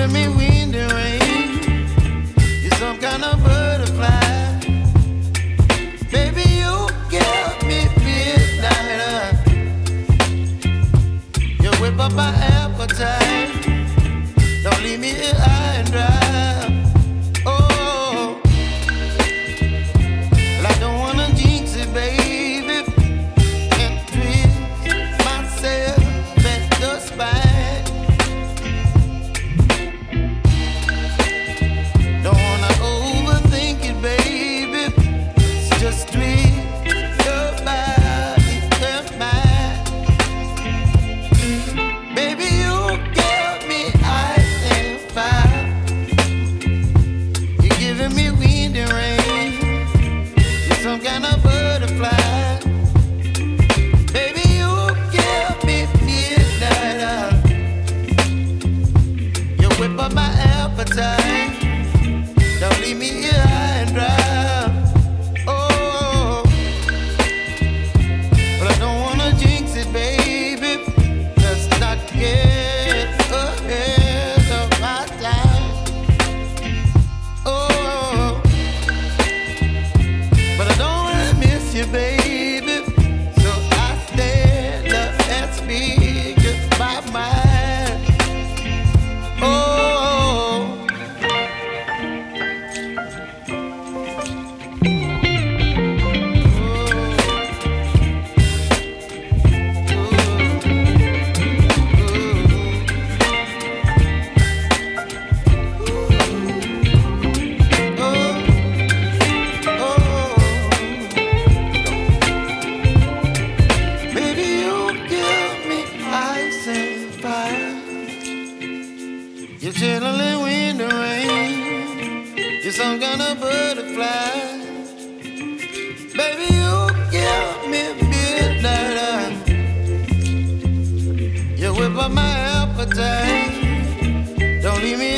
giving me wind and rain. You're some kind of butterfly. Baby, you give me midnight. You whip up my appetite. Don't leave me here high and dry. Oh, well, I don't wanna jinx it, baby, and twist myself at the spine. Don't wanna overthink it, baby. It's just twist your body and mine. Baby, you give me ice and fire. You're giving me wind and rain. You're some kind of butterfly. Baby, you give me midnight. You whip up my appetite. Don't leave me here high and dry. Oh, but I don't wanna jinx it, baby. Let's not get ahead of my time. Oh, but I don't wanna miss you, baby. So I stand up and speak just my mind. Oh. You're chilling wind and rain. You're some kind of butterfly. Baby, you give me midnight. You whip up my appetite. Don't leave me